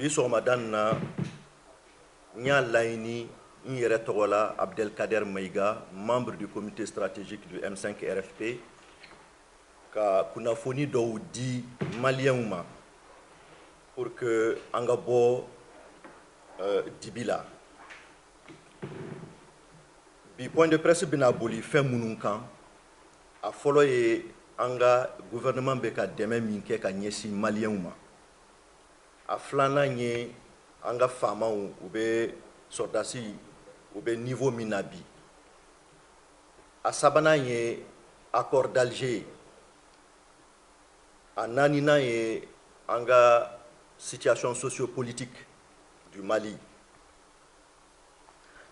Biso Ramadan Nya Laini Togola Abdelkader Maïga, membre du comité stratégique du M5 RFP, ka kunafoni do di Malienuma pour que Angabo Dibila. Bi point de presse binaboli fait mununkan a folo ye anga gouvernement beka deme minke ka nyesi Malienuma. A flana nye anga fama ou be sordasi ou be niveau minabi. A sabana ye accord d'Alger. A nanina ye anga situation sociopolitique du Mali.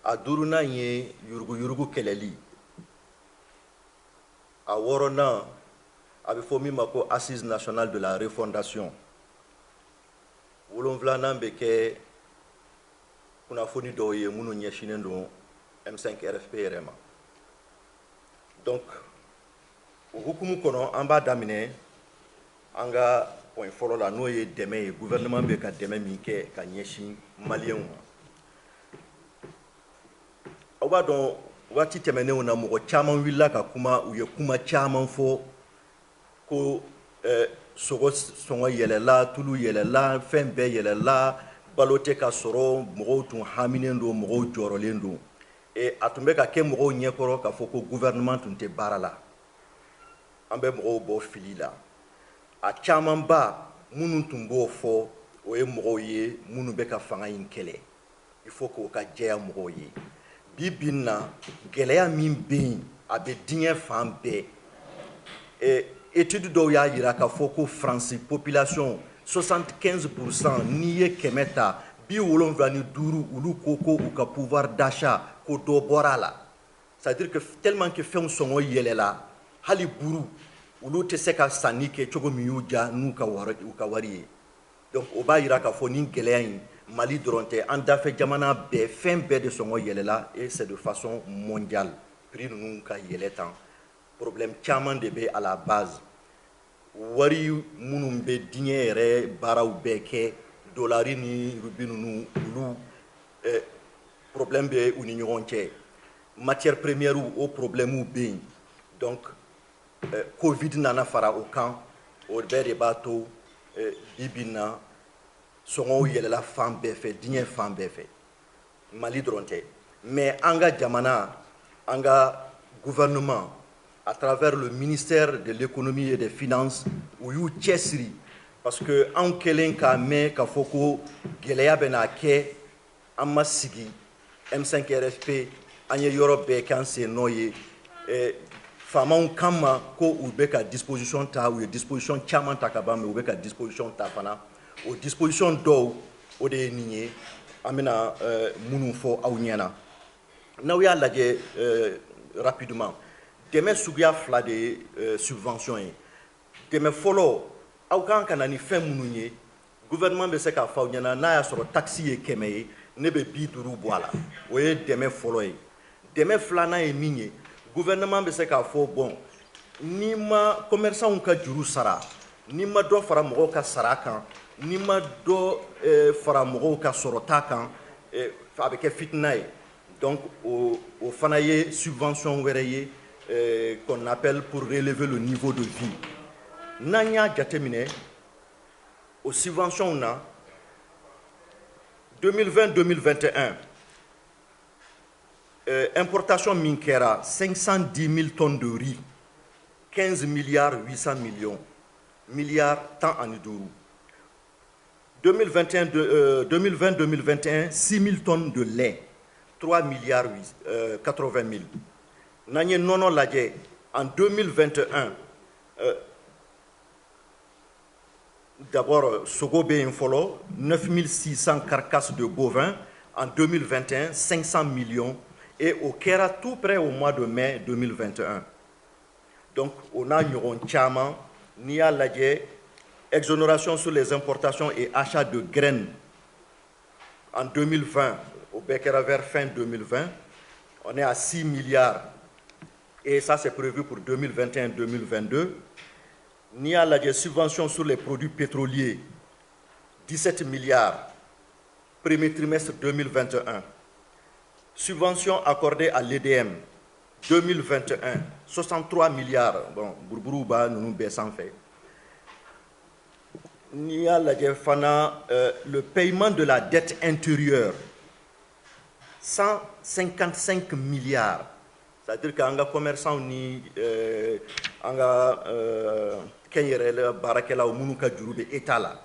A duruna ye yurugu keleli. A worona abe fomi mako assise nationale de la refondation. Wolonvlana beke kunafoni doye munu nyeshinen do M5 RFP rema. Donc hukumu kono amba damine anga point folo la noye deme gouvernement beka deme minke ka nyeshi malien. Oba don wati temene una mo chaman willa ka kuma uye kuma chaman fo ko sogo songo yelela tulu yelela fembe yelela balote ka soro mo tun haminen do mo jorolen do e atumbe ka ke mo nyekoro ka foko gouvernement tun te barala ambe mo bo filila a chaman ba munun tun bo fo o e mo ye munu be ka fanga in kele il faut ko ka jeya mo ye bibina geleya min bin abe dinye fambe e étude do ya yira ka foko France population 75% niye kemeta bi wolonvani duru ulu koko ou ka pouvoir d'achat ko do borala. C'est-à-dire que tellement que fait songo yelela hali buru ulu te seka sanike chogo miyuja nu ka wari. Donc oba yira ka fo ni geleyin Mali dronte anda fe jamana be fin be de songo yelela et c'est de façon mondiale. Prix nu ka yeletan. Problème chaman de be à la base. Wari munum be dinye re baraw beke dolari ni rubinu nu ulu problème be uni ñonche matière première ou problème ou be donc covid nana fara au camp au be de bateau bibina songo yelela fam be fe dinye fam be fe Mali dronte mais anga jamana anga gouvernement à travers le ministère de l'économie et des finances où you chessri parce que en kelen ka me ka foko geleya bena ke amasigi M5 RFP anye Europe kan se noye fama kama ko ubeka disposition ta ou disposition chaman takaba me ubeka disposition ta fana au disposition do o de nié amena munu fo awnyana na wi alaje rapidement demain sugia fla de subventions demain follow aw kan kana ni fem mununye gouvernement be se ka fa nyana na ya soro taxi e kemeye ne be bi duru boala oye demain follow demain fla na e minye gouvernement be se ka fo bon ni ma commerçant ka juru sara ni ma do fara mo ka sara kan ni ma do fara mo ka soro ta kan fa be ke fitnae donc au fanaye subvention wereye qu'on appelle pour relever le niveau de vie. Nanya jatemine aux subventions na 2020-2021 importation minkera 510 000 tonnes de riz 15 milliards 800 milliards tant en iduru 2020-2021 6 000 tonnes de lait 3 milliards 80 000. Nanye nono ladje en 2021 d'abord Sogobe Infolo 9600 carcasses de bovins en 2021 500 millions et au Kera tout près au mois de mai 2021 donc on a un chama ni à ladje exonération sur les importations et achats de graines en 2020 au Bekera vers fin 2020 on est à 6 milliards. Et ça, c'est prévu pour 2021-2022. Il y a la subvention sur les produits pétroliers, 17 milliards premier trimestre 2021. Subventions accordées à l'EDM 2021, 63 milliards. Bon, Bourbourouba, nous nous baissons fait. Le paiement de la dette intérieure, 155 milliards. C'est-à-dire qu'un commerçant ni un kenyere barakela ou munuka djurube etala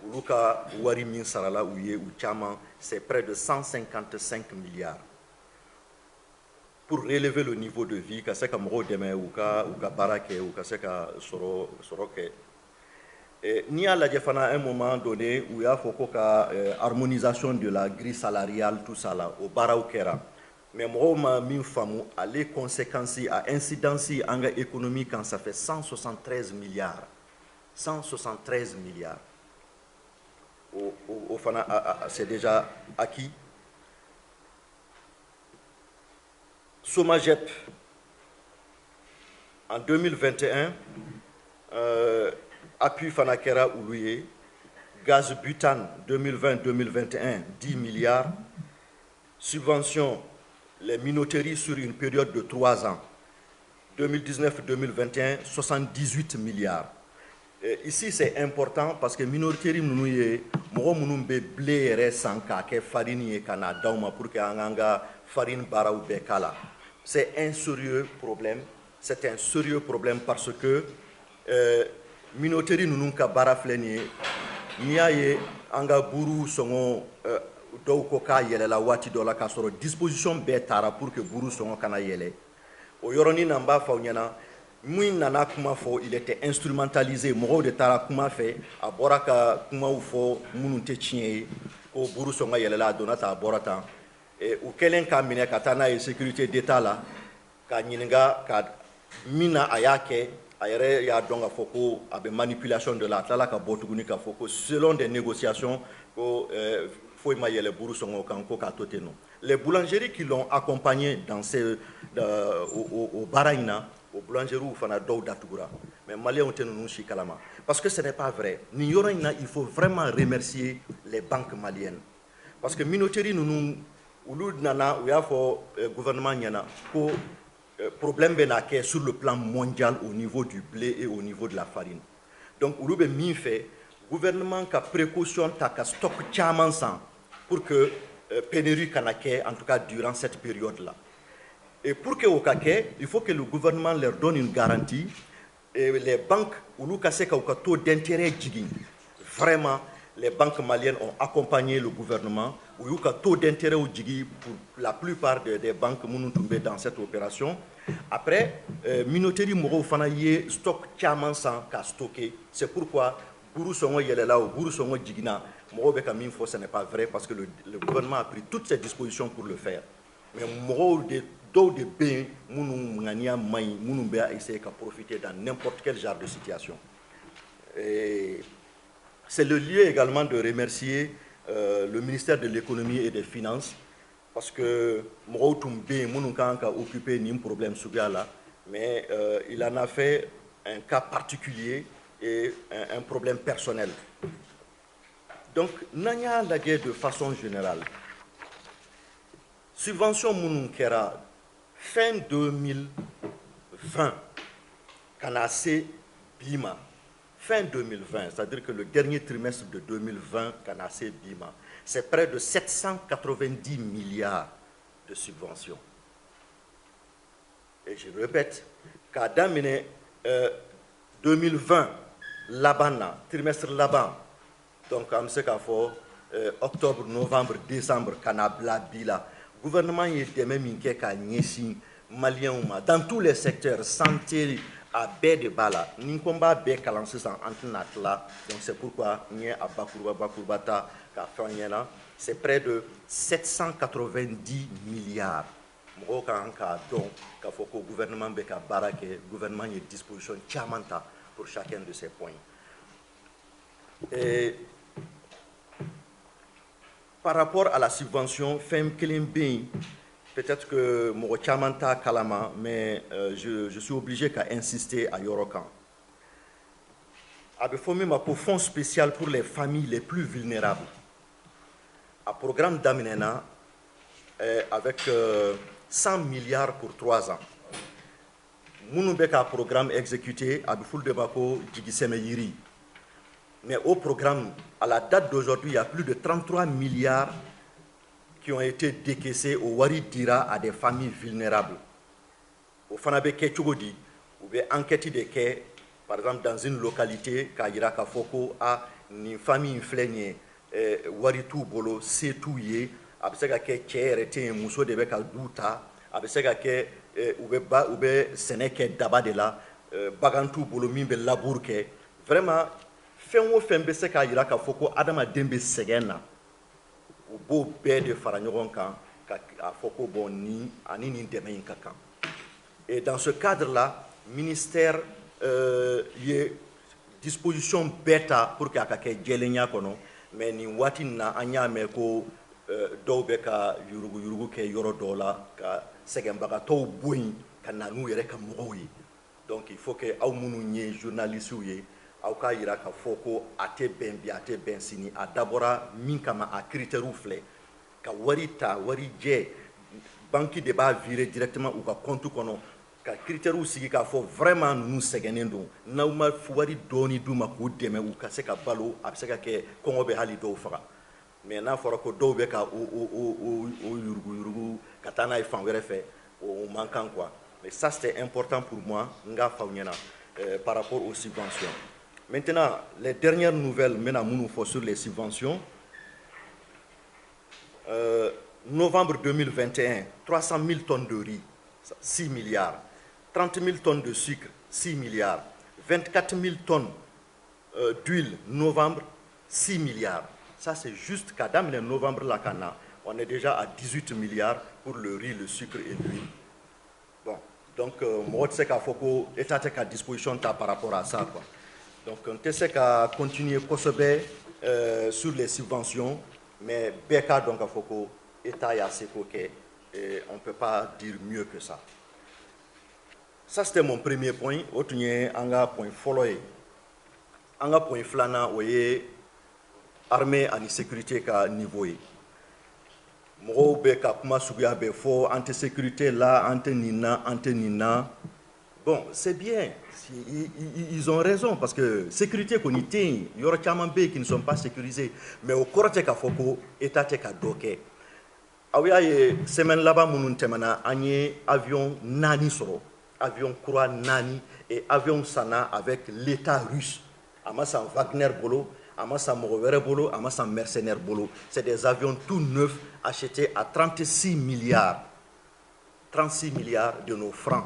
uluka wari min sarala ou chama, c'est près de 155 milliards pour relever le niveau de vie ka seka mro deme ou ka barake ou ka seka soroke. Ni à la défense à un moment donné où il y a harmonisation de la grille salariale, tout ça là, au Baraukera. Mais moi, je suis les conséquences, à incidence en économie quand ça fait 173 milliards. 173 milliards. C'est déjà acquis. Somagep, en 2021, appui Fanakera Oulouye, gaz butane 2020-2021, 10 milliards, subvention les minoteries sur une période de 3 ans, 2019-2021, 78 milliards. Et ici, c'est important parce que minoteries, nous avons blé sanka ke farine et kana dauma pour que anga farine bara ou bekala. C'est un sérieux problème. C'est un sérieux problème parce que minoterie nous ka barafleni niaye anga buru songo do ko ka yele la wati do la ka soro disposition betara pour que buru songo kana yele o yoroni namba fa nyana muy nana kuma fo il était instrumentalisé mo de tara kuma fe a boraka kuma fo mununte chie ko buru songo yele la donata borata et ou kelen ka mine katana et sécurité d'état là ka nyininga ka mina ayake il y a donc à Foko avec manipulation de la tala ka botuguni ka Foko selon des négociations faut mailler les bourous sont au kanko ka toteno. Les boulangeries qui l'ont accompagné dans au Baraina, au boulangerie où fana do datugura. Mais Maliens ont tenu nous chikalama parce que ce n'est pas vrai. Niyorina, il faut vraiment remercier les banques maliennes parce que minoterie nous ulud nana ou ya fo gouvernement nyana ko problème sur le plan mondial au niveau du blé et au niveau de la farine. Donc, il y a le gouvernement qui a précaution de stock chaman pour que pénurie kanake en tout cas durant cette période-là. Et pour que au kake, il faut que le gouvernement leur donne une garantie et les banques ou le taux d'intérêt vraiment les banques maliennes ont accompagné le gouvernement où il y a un taux d'intérêt au Djigi pour la plupart des banques tombées dans cette opération. Après, minoterie moro fanaye stock chaman sans qu'à stocker. C'est pourquoi Bourou Songo Yelela ou Bourou Songo Djigina, moro beka minfo, ce n'est pas vrai parce que le gouvernement a pris toutes ses dispositions pour le faire. Mais moro de bain, mounou ngania maï, mounou bea essayer de profiter dans n'importe quel genre de situation. Et c'est le lieu également de remercier le ministère de l'économie et des finances parce que Mouroutoumbe, Mounoukan a occupé un problème sur là, mais il en a fait un cas particulier et un problème personnel. Donc, Nanya Lagué de façon générale, subvention Mounoukera, fin 2020, Kanase Bima. Fin 2020, c'est-à-dire que le dernier trimestre de 2020, Kanase Bima, c'est près de 790 milliards de subventions. Et je répète, Kadamine 2020, Labana, trimestre Laban, donc comme c'est qu'il faut octobre, novembre, décembre, Kanabla, Bila, gouvernement est même inquiet qu'à Nyesi, Malien, dans tous les secteurs, santé, à baie de bala, Ninkomba baie kalancé en antinatla, donc c'est pourquoi Nye à Bakurbata, c'est près de 790 milliards. Donc, il faut que le gouvernement beka barake, le gouvernement ait disposition chamanta pour chacun de ces points. Et par rapport à la subvention, Femme Kelimbe, peut-être que mon chamanta kalama, mais je suis obligé d'insister à Yorokan. Avec formé ma fonds spécial pour les familles les plus vulnérables. a programme daminɛna avec 100 milliards pour 3 ans. Minnu bɛ ka programme exécuté a bɛ f'olu de ma ko jigisɛmɛ yiri. Mais au programme, à la date d'aujourd'hui, il y a plus de 33 milliards qui ont été décaissés au wari dira à des familles vulnérables. Au fana bɛ kɛ cogo di? U bɛ enquête de kɛ, par exemple dans une localité k'a yira k'a fɔ ko nin famille in filɛ nin ye wari t'u bolo, se t'u ye, a bɛ se ka kɛ cɛ yɛrɛ tɛ yen, muso de bɛ ka du ta, a bɛ se ka kɛ u bɛ sɛnɛ kɛ daba de la, bagan t'u bolo min bɛ labour kɛ. Vraiment fɛn o fɛn bɛ se k'a yira k'a fɔ ko adamaden bɛ sɛgɛn na, u b'o bɛɛ de fara ɲɔgɔn kan k'a fɔ ko bon nin ani nin dɛmɛ in ka kan. Et dans ce cadre-là, ministère ye disposition bɛɛ ta pour que a ka kɛ jɛlenya kɔnɔ, mais nin waati in na an y'a mɛn ko dɔw bɛ ka yuruguyurugu kɛ yɔrɔ dɔw la ka sɛgɛnbagatɔw bɔ yen ka na n'u yɛrɛ ka mɔgɔw ye. Donc il faut que aw minnu ye journalistes ye, aw k'a yira k'a fɔ ko a tɛ bɛn bi a tɛ bɛn sini, a dabɔra min kama a critères filɛ ka wari ta wari jɛ banque de b'a virer directement u ka compte kɔnɔ ka critères sigi k'a fɔ vraiment ninnu sɛgɛnnen don, n'aw ma wari dɔɔni d'u ma k'u dɛmɛ u ka se ka balo, a bɛ se ka kɛ kɔngɔ bɛ hali dɔw faga. Mais n'a fɔra ko dɔw bɛ ka o yuruguyurugu ka taa n'a ye fan wɛrɛ fɛ, o man kan quoi. Mais ça c'était important pour moi n k'a f'aw ɲɛna par rapport aux subventions. Maintenant, les dernières nouvelles sur les subventions. Novembre 2021, 300 000 tonnes de riz, 6 milliards. 30 000 tonnes de sucre, 6 milliards. 24 000 tonnes d'huile, novembre, 6 milliards. Ça, c'est juste qu'à novembre, on est déjà à 18 milliards pour le riz, le sucre et l'huile. Bon, donc, moi, je sais qu'il faut que l'État ait à disposition par rapport à ça, quoi. Donc, on essaie de continuer sur les subventions, mais Beka donc il faut que l'État ait assez on ne peut pas dire mieux que ça. Ça c'était mon premier point. Autre point follow. Anga point flana oye armée et sécurité ka niveau. Moro Beka kuma subiya be fo anti-sécurité là anti-nina. Bon, c'est bien. Ils ont raison parce que sécurité qu'on y tient, il y aura des qui ne sont pas sécurisés. Mais au cours de l'État, l'État est docké. Aouya semaine là-bas, nous avons un avion nani soro, avion croix nani et avion sana avec l'État russe. Amasa Wagner bolo, amasa Morovere bolo, amasa mercenaire bolo. C'est des avions tout neufs achetés à 36 milliards. 36 milliards de nos francs.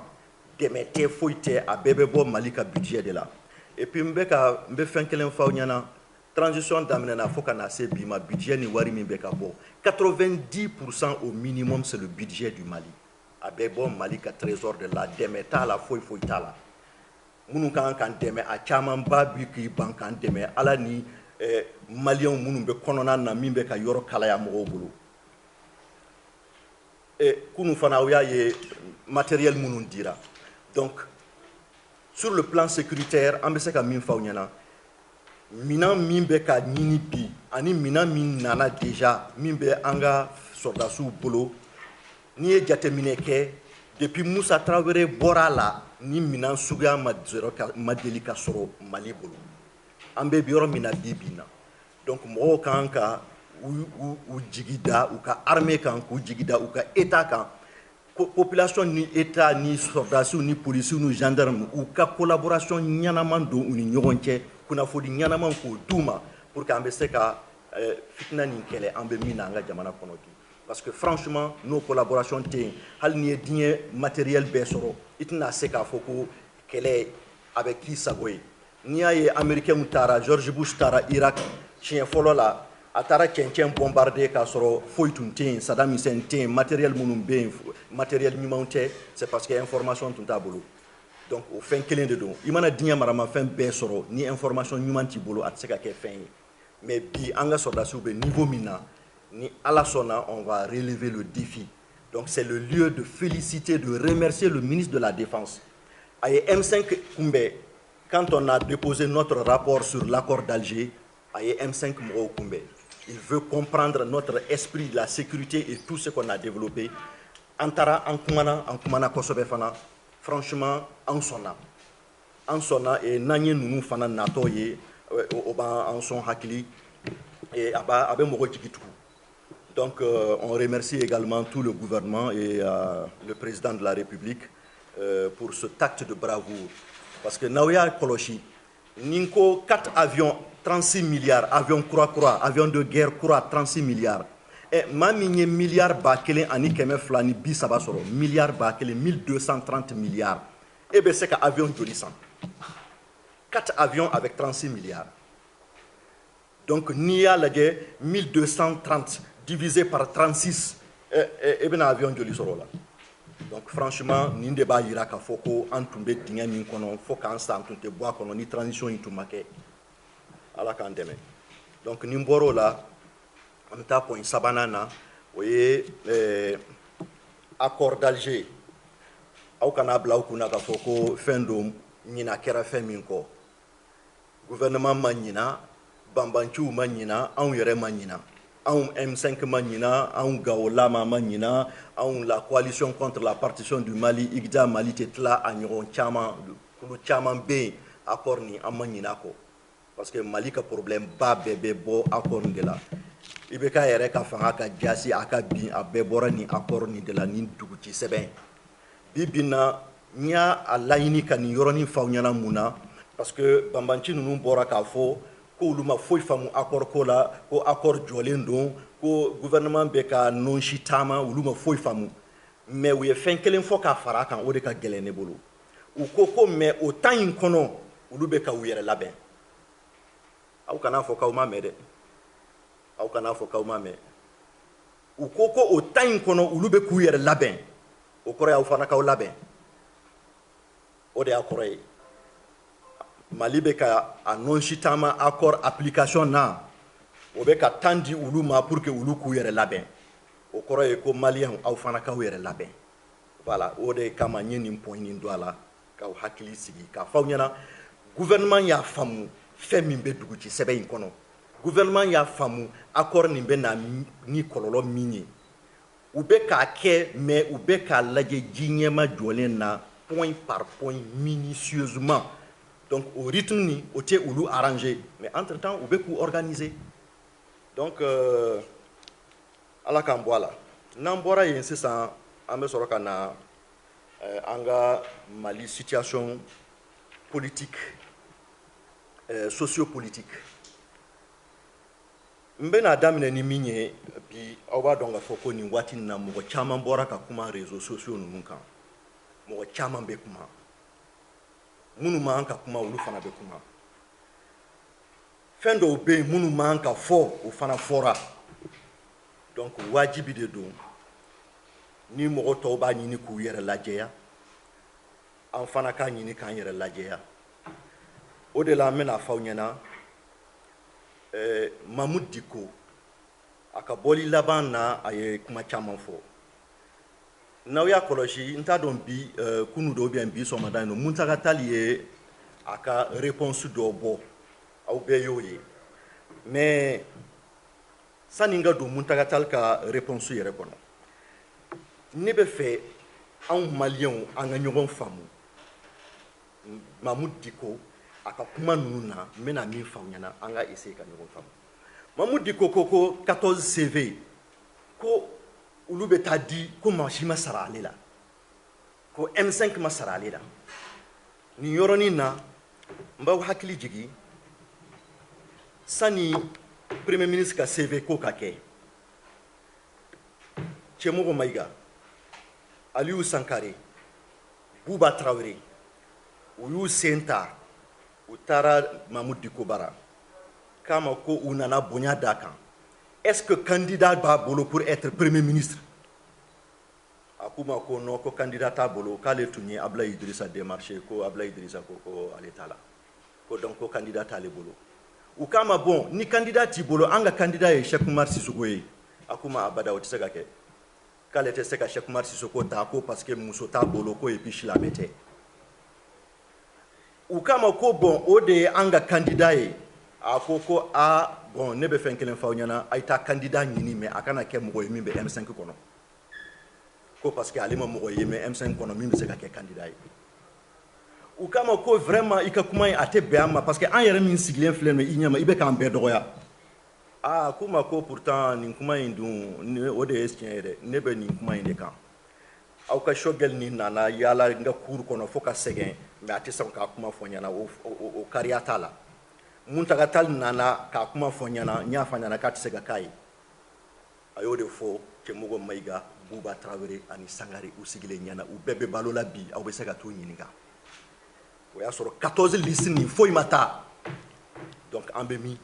Demete foite a bébé bo malika budget de là. Et puis mbe fin kelen fa nyana transition d'amener faut qu'on a assez bima budget ni wari mi beka bo 90% au minimum c'est le budget du Mali. A bébé malika trésor de la demeta la foita la. Munu kan deme a chaman ba bi ki bankan deme ala ni malien munu be konona na mi beka yoro kala ya mo bulu. Et kunu fana oya ye matériel munu dira. Donc, sur le plan sécuritaire, on sait que mina mimbe ka nini bi ani mina min nana déjà mimbe anga soldasu bolo ni e jatemine ke depuis Moussa Traoré bora la ni mina suga madeli ka soro Mali bolo ambe bioro mina bibina donc mo kanka u jigida u ka armée kan ku jigida u ka état kan population ni état ni soldats ni policiers ni gendarmes ou ka collaboration ñanaman do ni ñogonce kuna fodi ñanaman ko duma pour que ambe se ka fitna ni kele ambe mina nga jamana kono ki parce que franchement nos collaborations té hal ni digne matériel besoro itna se ka foko kele avec qui sagoy ni ay américain mutara George Bush tara Irak chien folo la atara cɛncɛn bombardé ka sɔrɔ foyi tun tɛ yen Saddam Hussein tɛ yen matériel minnu bɛ yen matériel ɲumanw tɛ c'est parce que information tun t'a bolo donc o fɛn kelen de don i mana diɲɛ maramafɛn bɛɛ sɔrɔ ni information ɲuman t'i bolo a tɛ se ka kɛ fɛn ye mais bi an ka soldats bɛ niveau min na ni Ala sɔnna on va relever le défi donc c'est le lieu de féliciter de remercier le ministre de la Défense a ye M5 kunbɛn quand on a déposé notre rapport sur l'accord d'Alger a ye M5 mɔgɔw kunbɛn il veut comprendre notre esprit, la sécurité et tout ce qu'on a développé. Antara Ankumana Kosobefana, franchement, en sonna et Nanye Nounou Fana Natoye, Oba en son Hakili et Abe Morojikitou. Donc, on remercie également tout le gouvernement et le président de la République pour ce acte de bravoure. Parce que Naouya Koloshi, Ninko, 4 avions, 36 milliards, avions croix, avions de guerre croix, 36 milliards. Et Mamie milliard bakele ani keme flani bi sabasoro, milliard bakele 1230 milliards. Et bien c'est qu'un avion jolissant. 4 avions avec 36 milliards. Donc, Nia lage 1230 divisé par 36, et bien un avion jolissant là. Donc, franchement, nous devons dire qu'il faut qu'on tombe dingue min kono, faut qu'on s'entende bois kono ni transition into make. Ala kan deme. Donc, nimboro là, on t'a point sabanana, oui, accord d'Alger. Au Canada, au Kuna Kafoko, Fendom, Nina Kera Feminko. Gouvernement Manina, Bambanchu Manina, Aouyere Manina. Un M5 Manina, un Gaolama Manina, un la coalition contre la partition du Mali, Igda Mali Tetla, Agnon Chama, Kulu Chaman B, accord ni Amanina. Parce que Mali a problème, ba bébé bo accord de là. Ibeka Ereka Fanga Gassi, Akabi, Abebora ni accord ni de la Ninduguti Seben. Bibina, Nia a laini kan yoroni fauniana muna, parce que Bambanchi nous bora kafo. Ko luma foi famu accord ko la ko accord jolendo ko gouvernement be ka non shitama luma foi famu mais we fen kelen fo ka fara kan o de ka gelene bolo u ko mais au temps in kono ulu be ka wuyere laben aw kana fo ka ma mede aw kana fo ka ma me u ko au temps in kono ulu be ku yere laben o kore aw fana ka laben o de akore Mali be ka a non chitama accord application na o be ka tandi ulu ma pour que ulu ku yere laben o koro e ko malien aw fana ka yere laben voilà o de kama nyeni point ni doala ka hakili sigi ka fawnyana gouvernement ya famu fait min be dugu ci sebe in kono gouvernement ya famu accord ni be na ni kololo minye u be ka ke mais u be ka laje jinyema jolen na point par point minutieusement. Donc, au rythme, ni au thé ou arrangé. Mais entre-temps, on peut organiser. Donc, à la Camboala, Nambora y insiste en Amessorokana, anga Mali situation politique, sociopolitique. Mbena damine ni minye, puis awa donga foko ni wati na moko chaman bora ka kuma réseaux sociaux nununka. Moko chaman be kuma. Munu manka kuma ulu fana be kuma fendo be munu manka fo o fana fora donc wajibi de do ni mo to ba ni ku yere lajeya an fana ka ni kan yere lajeya o de la mena fawnyana Mahmoud Diko aka boli laban na ay kuma chaman fo Naouya Koloshi, nta don bi kunu do bien bi so madano muntaka talié aka réponse do bo au beyoye mais saninga do muntaka tal ka réponse yere kono ne be fait en malien anga nyogon famu Mahmoud Diko aka kuma nuna mena mi fawnyana anga essayer ka nyogon famu Mahmoud Diko koko 14 CV ko ulu be ta di ko machi masara ale la ko M5 masara ale la ni yoroni na mbaw hakili jigi sani premier ministre ka CV ko ka ke Chemogo Maiga Aliou Sankare Bouba Traoré Ouyou Senta Utara Mahmoud Diko bara kama ko unana bonya dakan. Est-ce que candidat ba bolo pour être premier ministre? Akuma ko no ko candidat ta bolo kale tunye Abla Idrissa démarché ko Abla Idrissa ko aletala. Ko donc ko candidat ta le bolo. Ou kama bon ni candidat ti bolo anga candidat e Cheikh Oumar Sissoko ye. Akuma abada otiseka ke. Kale te seka Cheikh Oumar Sissoko ta ko parce que muso ta bolo ko e puis la mette. Ou kama ko bon ode anga candidat e a ko ko bon ne bɛ fɛn kelen f'aw ɲɛna a ye taa candidat ɲini mais a kana kɛ mɔgɔ ye min bɛ M5 kɔnɔ ko parce que ale ma mɔgɔ ye mais M5 kɔnɔ min bɛ se ka kɛ candidat ye u k'a ma ko vraiment i ka kuma in a tɛ bɛn an ma parce que an yɛrɛ min sigilen filɛ nin ye i ɲɛma i bɛ k'an bɛɛ dɔgɔya k'u ma ko pourtant nin kuma in dun o de ye tiɲɛ ye dɛ ne bɛ nin kuma in de kan aw ka Choguel nin nana yala n ka cour kɔnɔ fo ka sɛgɛn mais a tɛ sɔn k'a kuma fɔ ɲɛna o kariya t'a la Muntaka Tall nana k'a kuma fɔ ɲɛna n y'a fɔ ɲɛna k'a tɛ se ka k'a ye a y'o de fɔ Cɛmɔgɔ Mayiga Buba Tarawele ani Sangare u sigilen ɲɛna u bɛɛ bɛ balo la bi aw bɛ se ka t'u ɲininka o y'a sɔrɔ 14 listes nin foyi ma taa donc an bɛ min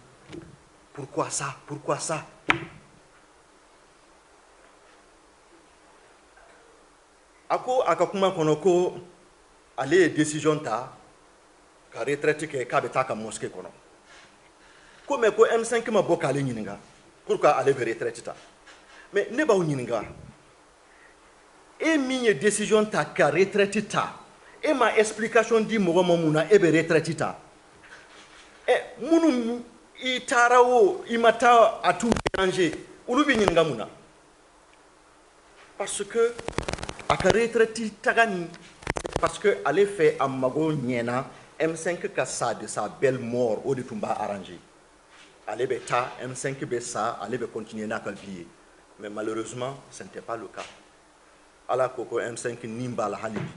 pourquoi ça a ko a ka kuma kɔnɔ ko ale ye décision ta ka retraite kɛ k'a bɛ taa ka mosquée kɔnɔ ko mais ko M5 ma bɔ k'ale ɲininka pourquoi ale bɛ retraite ta mais ne b'aw ɲininka e min ye décision ta ka retraite ta e ma explication di mɔgɔ ma mun na e bɛ retraite ta minnu i taara o i ma taa a t'u déranger olu bɛ ɲininka mun na parce que a ka retraite taga nin parce que ale fɛ a mago ɲɛna M5 ka sa de sa belle mort o de tun b'a arranger ale bɛ taa M5 bɛ sa ale bɛ continuer n'a ka vie ye mais malheureusement ce n'était pas le cas ala ko ko M5 nin b'a la hali bi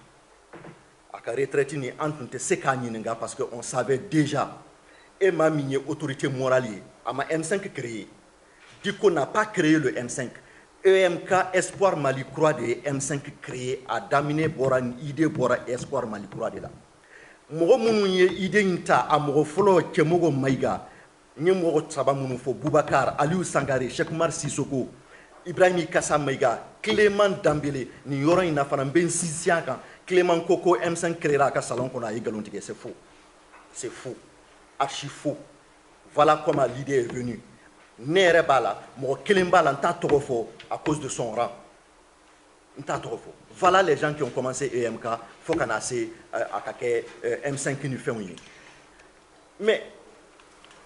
a ka retraite ni an tun tɛ se k'a ɲininka parce que on savait déjà et ma min ye autorité morale ye a ma M5 créé Diko n'a pas créé le M5 EMK Espoir Mali Croix de ye M5 créé a daminɛ bɔra ni idée bɔra Espoir Mali Croix de la mɔgɔ minnu ye idée in ta a mɔgɔ fɔlɔ Cɛmɔgɔ Mayiga n ye mɔgɔ saba minnu fɔ Boubacar Aliou Sangare Cheikh Oumar Sissoko Ibrahim Kassa Mayiga Clément Dambélé nin yɔrɔ in na fana n bɛ n sinsin a kan Clément ko ko M5 créera a ka salon kɔnɔ a ye nkalon tigɛ c'est faux archi faux voilà comment l'idée est venue ne yɛrɛ b'a la mɔgɔ kelen b'a la n t'a tɔgɔ fɔ à cause de son rang n t'a tɔgɔ fɔ voilà les gens qui ont commencé EMK fo ka na se a ka kɛ M5 ni fɛnw ye mais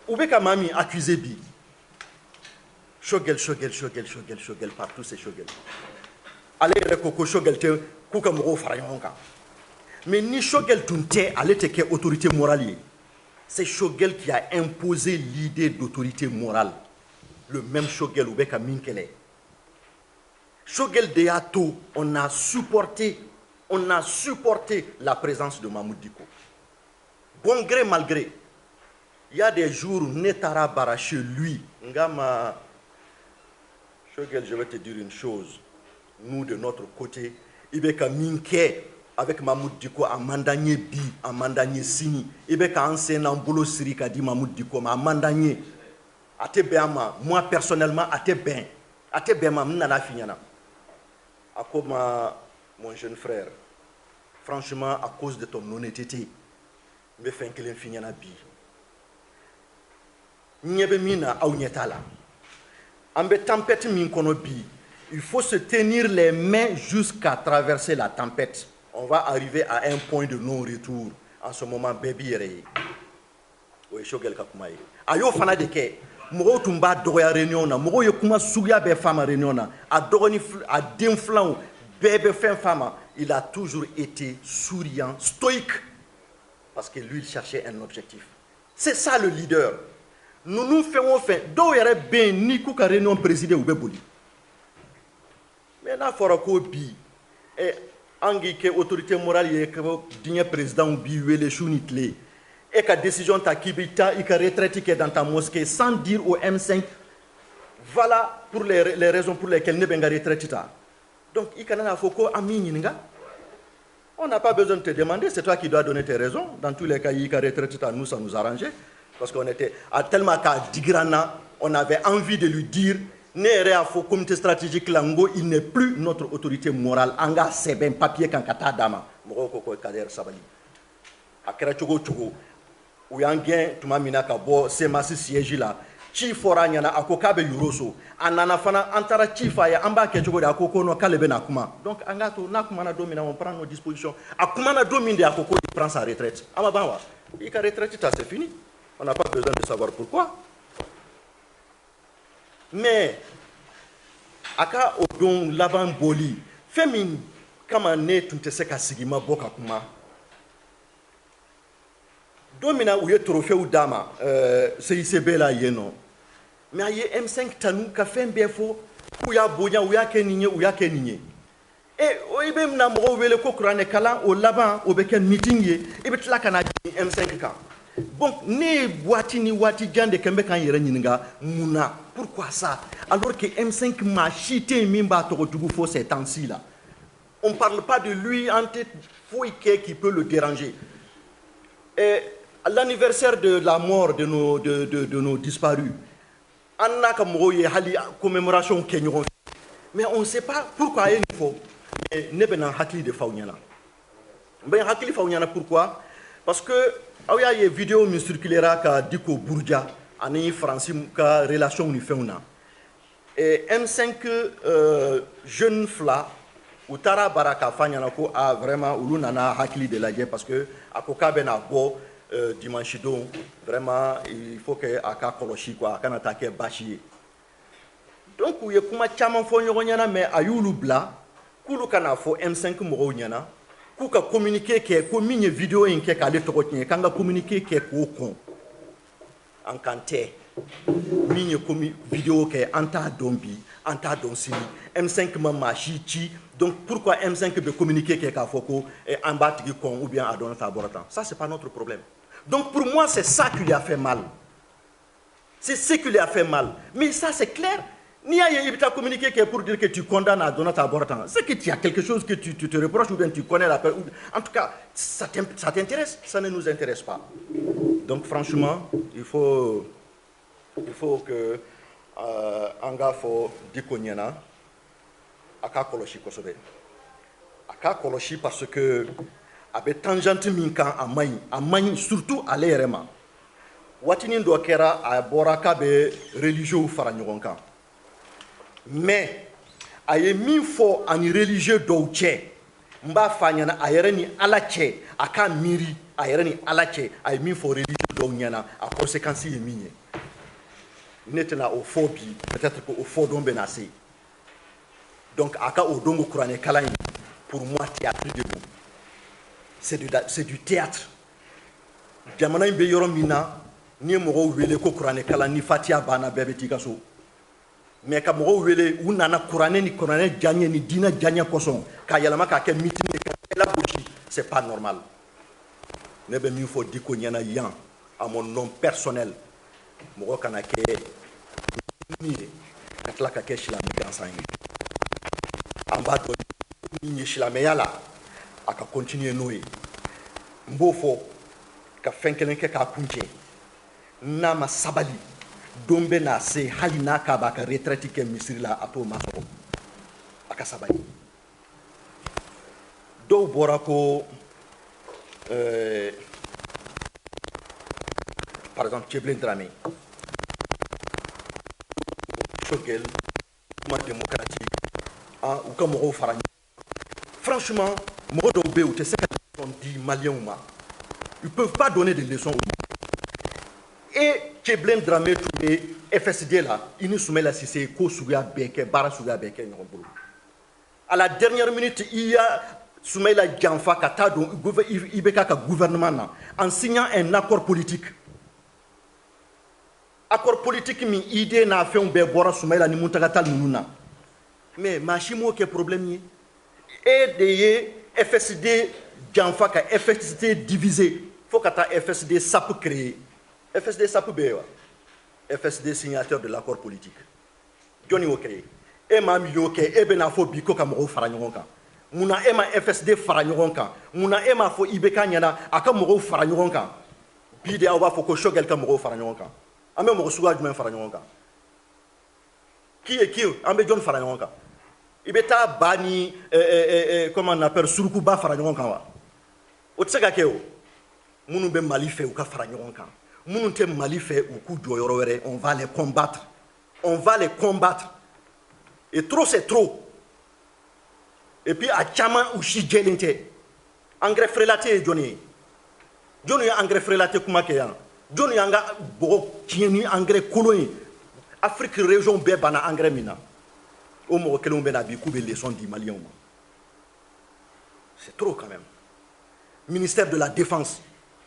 u bɛ ka maa min accuser bi Choguel partout c'est Choguel ale yɛrɛ ko ko Choguel tɛ k'u ka mɔgɔw fara ɲɔgɔn kan mais ni Choguel tun tɛ ale tɛ kɛ autorité morale ye c'est Choguel qui a imposé l'idée d'autorité morale le même Choguel ou bɛ ka min kɛlɛ Choguel de y'a to on a supporté la présence de Mamoud Diko bon gré mal gré il y a des jours ne taara bara chez lui nga ma Choguel je vais te dire une chose nous de notre côté i bɛ ka min kɛ avec Mamoud Diko a man d'an ye bi a man d'an ye sini i bɛ k'an sen n'an bolo siri ka di Mamoud Diko ma a man d'an ye a tɛ bɛn a ma moi personnellement a tɛ bɛn ma n nana f'i ɲɛna a ko ma mon jeune frère franchement à cause de ton honnêteté n bɛ fɛn kelen f'i ɲɛna bi n ɲɛ bɛ min na aw ɲɛ t'a la an bɛ tempête min kɔnɔ bi il faut se tenir les mains jusqu'à traverser la tempête on va arriver à un point de non-retour en ce moment bɛɛ b'i yɛrɛ ye o ye Choguel ka kuma ye a y'o fana de kɛ mɔgɔw tun b'a dɔgɔya réunion na mɔgɔw ye kuma suguya bɛɛ f'a ma réunion na a dɔgɔni a den filanw bɛɛ bɛ fɛn f'a ma il a toujours été souriant stoïque parce que lui il cherchait un objectif c'est ça le leader ninnu fɛn o fɛn dɔw yɛrɛ bɛ yen ni k'u ka réunion présider u bɛ boli mais n'a fɔra ko bi an k'i kɛ autorité morale ye ko diɲɛ président b'i wele su ni tile et ka décision ta k'i bɛ taa i ka retraite kɛ dans ta mosquée sans dire au M5 voilà pour les raisons pour lesquelles ne bɛ n ka retraite ta donc i kana n'a fɔ ko an m'i ɲininka on n'a pas besoin de te demander c'est toi qui dois donner tes raisons dans tous les cas i ka retraite ta nous ça nous arrangeait parce qu'on était tellement k'a digira n na on avait envie de lui dire ne yɛrɛ y'a fɔ comité stratégique la n ko il n'est plus notre autorité morale an ka sɛbɛn papier kan ka taa d'a ma mɔgɔw ko ko Kader sabali a kɛra cogo o cogo u y'an gɛn tuma min na ka bɔ CEMAS siège la ci fɔra a ɲɛna a ko k'a bɛ yoro so a nana fana an taara ci f'a ye an b'a kɛ cogo di a ko non k'ale bɛna kuma donc an k'a to n'a kumana don min na on prend nos dispositions a kumana don min de a ko il prend sa retraite a ma ban wa i ka retraite ta c'est fini On n'a pas besoin de savoir pourquoi. Mais, aka odon laban boli, fémin, kama ne tunte se ka sigima boka kuma. Domina ou ye trophée ou dama, CICB la yeno. Mais aye M5 tanou ka fen befo, ou ya bonya ou ya keninye ou ya keninye. Et oibe mna mo wele ko kurane kala o laban o beken meeting ye, ibe tla kana M5 ka. Bon, ne wati ni wati jande kembe kan yere nyinga muna. Pourquoi ça? Alors que M5 m'a chité mimba tokotugu fo ces temps-ci là. On ne parle pas de lui en tête fouike qui peut le déranger. Et à l'anniversaire de la mort de nos disparus, on a comme commémoration kenyon. Mais on ne sait pas pourquoi il faut. Mais ne ben hakli de fauniana. Ben hakli fauniana pourquoi? Parce que il y a une vidéo qui circulera ka diko Bourdia ani France ka relation ni feuna. Et M5 jeune fla ou tara baraka fanyana ko a vraiment ulu nana hakli de la guerre parce que akoka ben abo dimanche don vraiment il faut que aka koloshi quoi kana take bashi. Donc il y a kuma chama fo nyogonyana mais ayulu bla kulu kana fo M5 mo nyana ku ka communiquer ke ko minye vidéo en ke ka le tokotnye kanga communiquer ke ko kon en kanté minye vidéo ke anta dombi anta donsini M5 mama chichi. Donc pourquoi M5 peut communiquer ke ka foko en batigi kon ou bien adona taboratan? Ça c'est pas notre problème. Donc pour moi c'est ça qui lui a fait mal. C'est ce qui lui a fait mal. Mais ça c'est clair. Ni il t'a communiqué pour dire que tu condamnes à donner ta avortement. C'est que tu as quelque chose que tu te reproches ou bien tu connais la personne. En tout cas, ça t'intéresse, ça ne nous intéresse pas. Donc franchement, il faut que Anga fo dikonyana aka koloshi kosobe. Aka koloshi parce que avec tangente minkan amai surtout à l'erema. Watini do kera a boraka be religieux faranyogonka. Mais a ye min fo ani religieux dɔw cɛ n b'a f'a ɲɛna a yɛrɛ ni ala cɛ a ka miiri a yɛrɛ ni ala cɛ a ye min fɔ religieux dɔw ɲɛna a conséquence ye min ye ne tɛna o fɔ bi peut-être que o fɔ don bɛna se donc a ka o don ko kuranɛ kalan ye pour moi théâtre de don c'est du théâtre jamana in bɛ yɔrɔ min na ni ye mɔgɔw wele ko kuranɛ kalan ni fatiya banna bɛɛ bɛ t'i ka so. Mais ka mɔgɔw wele u nana kuranɛ ni kuranɛ diyaɲɛ ni diinɛ diyaɲɛ kosɔn k'a yɛlɛma k'a kɛ meeting ye ka lagosi c'est pas normal. Ne bɛ min fɔ Diko ɲɛna yan à mon nom personnel mɔgɔ kana kɛ min ye ka tila ka kɛ silamɛ gansan ye. An b'a dɔn min ye silamɛya la a ka continuer n'o ye. N b'o fɔ ka fɛn kelen kɛ k'a kuncɛ n'a ma sabali. Don bɛ na se hali n'a k'a b'a ka retraite kɛ misiri la a t'o masɔrɔ a ka sabali. Dɔw bɔra ko par exemple Tcheblen Dramé Choguel kuma démocratique u ka mɔgɔw fara ɲɔgɔn. Franchement mɔgɔ dɔw bɛ yen u tɛ se ka leçon di maliyɛnw ma. Ils peuvent pas donner des leçons. Et Tcheblen Dramé Touré FSD là, il nous soumet la Cissé ko suguya bɛɛ kɛ baara suguya bɛɛ kɛ ɲɔgɔn bolo. À la dernière minute, il y a Soumaïla Djanfa ka taa don IBK ka gouvernement na en signant un accord politique. Accord politique min idée n'a fɛnw bɛɛ bɔra Soumaïla ni Muntaka Tall ninnu na. Mais maa si m'o kɛ problème ye. E de ye FSD Djanfa ka FSD divisé fo ka taa FSD SAP créer. FSD SAP bɛ yen wa? FSD signateur de l'accord politique. Jɔnni y'o créé? E maa min y'o kɛ e bɛna fɔ bi ko ka mɔgɔw fara ɲɔgɔn kan. Munna e ma FSD fara ɲɔgɔn kan? Munna e m'a fɔ IBK ɲɛna a ka mɔgɔw fara ɲɔgɔn kan? Bi de aw b'a fɔ ko Choguel ka mɔgɔw fara ɲɔgɔn kan. An bɛ mɔgɔ suguya jumɛn fara ɲɔgɔn kan? Qui est qui? An bɛ jɔnni fara ɲɔgɔn kan? I bɛ taa ba ni comment on appelle surukuba fara ɲɔgɔn kan wa? O tɛ se ka kɛ o. Minnu bɛ Mali fɛ u ka fara ɲɔgɔn kan. Minnu tɛ Mali fɛ u k'u jɔ yɔrɔ wɛrɛ, on va les combattre. On va les combattre. Et trop c'est trop. Et puis a caman u si jɛlen tɛ. Engrais frelaté ye jɔnni ye? Jɔnni ye engrais frelaté kuma kɛ yan? Johnny Anga Bo Tieni engrais colonie. Afrique région Bébana engrais mina. Au moins que l'on ben abikou les leçons du Malien. C'est trop quand même. Ministère de la Défense.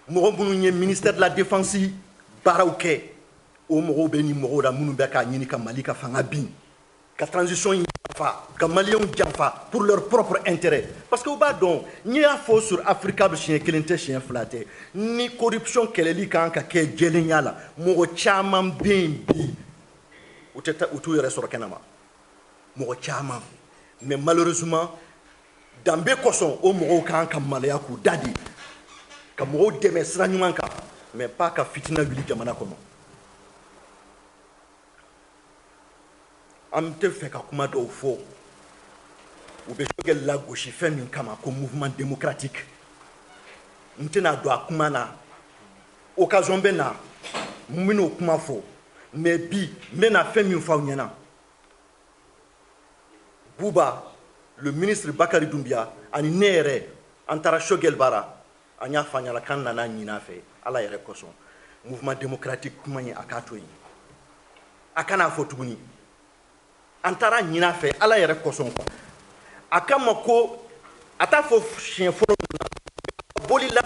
Morombounouye ministère de la Défense Baraouké. Au Moro Beni Moro da Mounoubeka Ninika Malika Fangabin. Que transition que Maliens Djanfa pour leur propre intérêt. Parce que au bas donc, ni a faux sur Africa chien kelente chien flatté, ni corruption qu'elle est quand que Djelignala, Moro Chaman Bimbi. Ou tout est sur Kanama. Moro Chaman. Mais malheureusement, dans Bekoson, au Moro Kanka Maleaku Dadi, comme Moro Demesranyanka, mais pas qu'à Fitina Vili Jamana comment. Amte fait qu'à kuma do fo ou be jogel la gauche fait min kama comme mouvement démocratique mtena do akuma na occasion bena mumino kuma fo mais bi mena fait min fa nyana Bouba le ministre Bakari Doumbia ani nere antara shogel bara anya fanya la kan na nyina fe ala yere koson mouvement démocratique kuma ni akatoyi akana fo tuguni antara nyina fe ala yere koson kwa akama ko ata fo chien fo boli la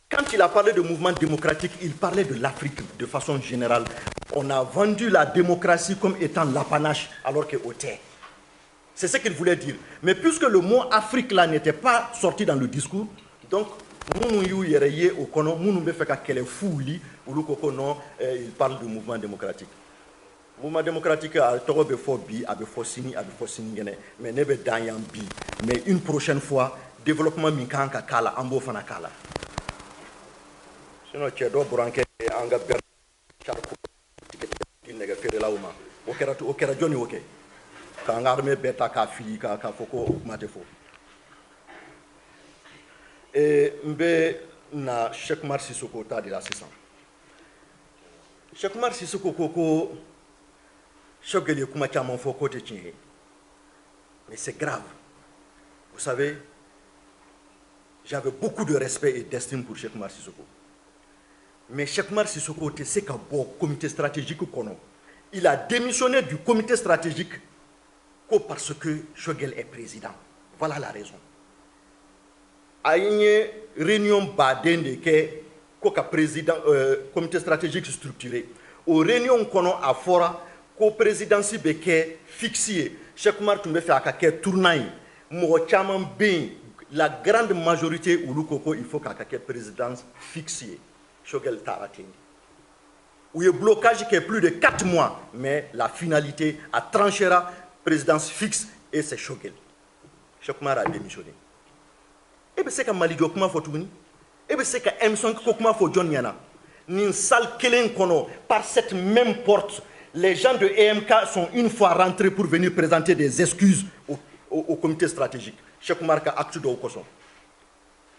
quand il a parlé de mouvement démocratique il parlait de l'Afrique de façon générale. On a vendu la démocratie comme étant l'apanage alors que autait. C'est ce qu'il voulait dire. Mais puisque le mot Afrique là n'était pas sorti dans le discours, donc il parle de mouvement démocratique. Le mouvement démocratique a été bi, a mais ne bi. Mais une prochaine fois, développement minkanka kala, ambo fana kala. Sinon, tu es d'abord branqué en gabber, charco, qui n'est pas là où ma. Okera Johnny ok. Quand l'armée bêta ka fili ka foko matefo. Et mbe na Cheikh Oumar Sissoko ta de la 600. Cheikh Oumar Sissoko koko Chogeli kuma chama foko te tchie. Mais c'est grave. Vous savez, j'avais beaucoup de respect et d'estime pour Cheikh Oumar Sissoko. Mais Cheikh Oumar Sissoko te sait qu'à bon comité stratégique kono. Il a démissionné du comité stratégique parce que Chogel est président. Voilà la raison. A une réunion badende que président comité stratégique structuré. Aux réunions kono a fora ko présidence beke fixé. Cheikh Oumar Toumbe fait à tournai. Mo chaman ben la grande majorité ou l'ukoko il faut qu'à présidence fixée. Chogel Taratini. Où il y a un blocage qui est plus de 4 mois, mais la finalité a tranchera présidence fixe et c'est Chogel. Cheikh Oumar a démissionné. Et bien c'est que Mali Dokuma Fotouni, et bien c'est que M5 Kokuma Fo John Yana, Nin Sal Kelen Kono, par cette même porte, les gens de EMK sont une fois rentrés pour venir présenter des excuses au comité stratégique. Cheikh Oumar a actu de Okoson.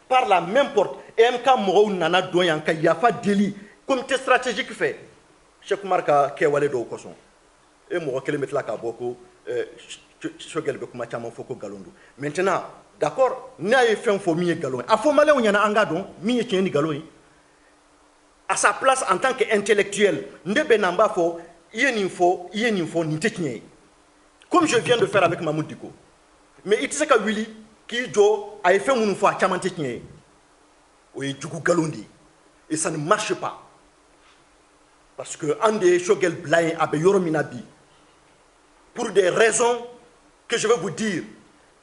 Par la même porte, EMK Moro Nana Doyanka, il n'y a pas de délit. Comité stratégique fait. Cheikh Oumar a Kewale de Okoson. Et Moro Kele Metla Kaboko, Chogel Bekuma Chama Foko Galondo. Maintenant, d'accord, n'y a fait un faux mieux galon. A faux malin, on y en a un gadon, mieux tient ni galon. À sa place en tant qu'intellectuel, Ndebenamba faux, Yenifo, Nintetnie. Comme je viens de faire avec Mahmoud Diko. Mais il sait que Willy, qui Jo, a fait mon fois à Chamantetnie. Oui, du coup, Galondi. Et ça ne marche pas. Parce que Ande Chogel Blain a Minabi. Pour des raisons que je vais vous dire,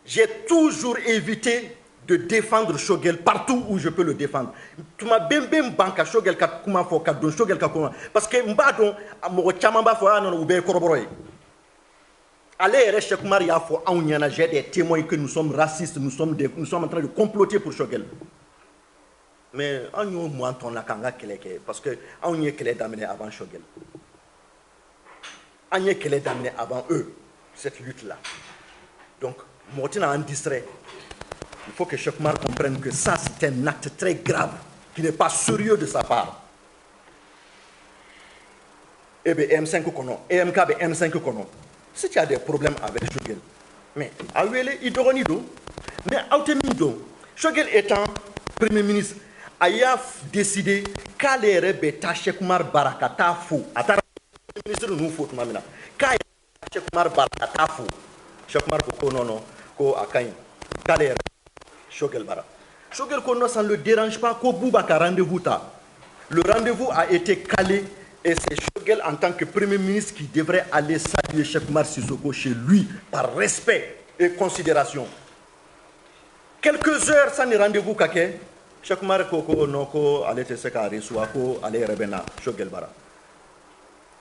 j'ai toujours évité de défendre Chogel partout où je peux le défendre. Tu m'as bien banque à Chogel Kakuma Foka, don Chogel Kakuma. Parce que Mbadon, Moro Chamamba Foa, non, ou bien corroboré. Allez, Cheikh Oumar Yafo, j'ai des témoins que nous sommes racistes, nous sommes en train de comploter pour Chogel. Mais on y a moins ton kanga keleke parce que on y est qu'elle est d'amener avant Chogel. On y est qu'elle est d'amener avant eux cette lutte là. Donc Mortina en distrait. Il faut que Cheikh Oumar comprenne que ça c'est un acte très grave qui n'est pas sérieux de sa part. Et bien M5 kono, EMK M5 kono. Si tu as des problèmes avec Chogel, mais Awele Idoronido, mais Autemido, Chogel étant Premier ministre. a y'a décidé k'ale yɛrɛ bɛ taa Cheikh Oumar Bara ka taa fo a taara ministre ninnu fo tuma min na k'a yɛrɛ bɛ taa Cheikh Oumar Bara ka taa fo Cheikh Oumar ko non non ko a ka ɲi k'ale yɛrɛ Choguel Bara Choguel ko non ça ne le dérange pas ko Bouba ka rendez-vous ta le rendez-vous a été calé et c'est Choguel en tant que premier ministre qui devrait aller saluer Cheikh Oumar Sissoko chez lui par respect et considération. Quelques heures sans rendez-vous kake Cheikh Oumar ko non ko ale te se ka reçoit ko ale rebena Choguel Bara.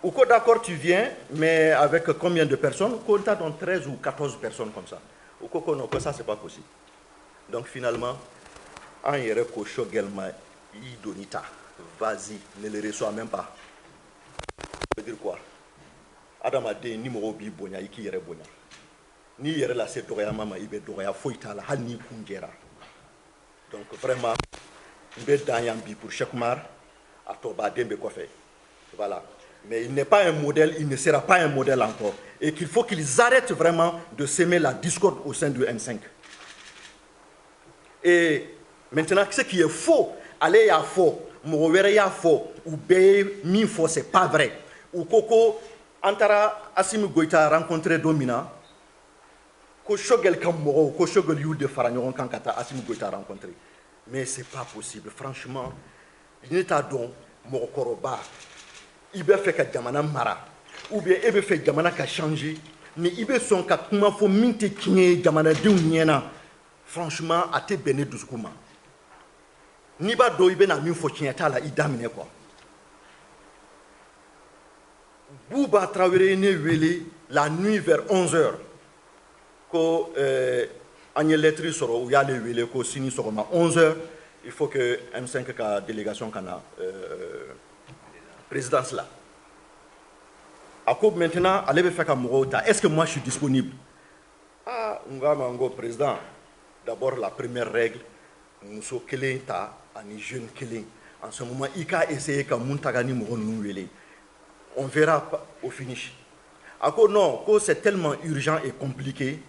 Ou ko d'accord tu viens mais avec combien de personnes? Ko ta dans 13 ou 14 personnes comme ça. Ou ko non ko ça c'est pas possible. Donc finalement en yere ko Choguel ma idonita. Vas-y, ne le reçois même pas. Ça veut dire quoi? Adam a dit numéro bi bonya iki yere bonya. Ni yere la se doya mama ibe doya foita la hani kunjera. Donc vraiment mbe danyam bi pour Cheikh Oumar a toba dembe ko fait. Voilà. Mais il n'est pas un modèle, il ne sera pas un modèle encore et qu'il faut qu'ils arrêtent vraiment de s'aimer la discorde au sein du M5. Et maintenant ce qui est faux, allez y'a faux, mourir y'a faux ou bé mi faux c'est pas vrai. Ou koko antara Assimi Goïta rencontré Domina ko Choguel kam moro ko Choguel yu de faranyon kan kata Assimi Goïta rencontré. Mais c'est pas possible franchement. Il n'est pas don moro koroba. Il be fait que jamana mara ou bien il be fait jamana ka changer mais il be son ka kuma fo minte kinye jamana de nyena franchement ate bene duskuma. Ni ba do ibe na min fo kinyata la idamine quoi. Bouba Traoré né wele la nuit vers 11h ko anye lettre soro ou ya le wele ko sini soro ma 11h il faut que M5 ka délégation kana présidence là. Maintenant, allez faire comme est-ce que moi je suis disponible? Ah, on président. D'abord, la première règle, nous sommes un jeune Kélin. En ce moment, il a essayé que Muntagani nous on verra au finish. Non, c'est tellement urgent et compliqué,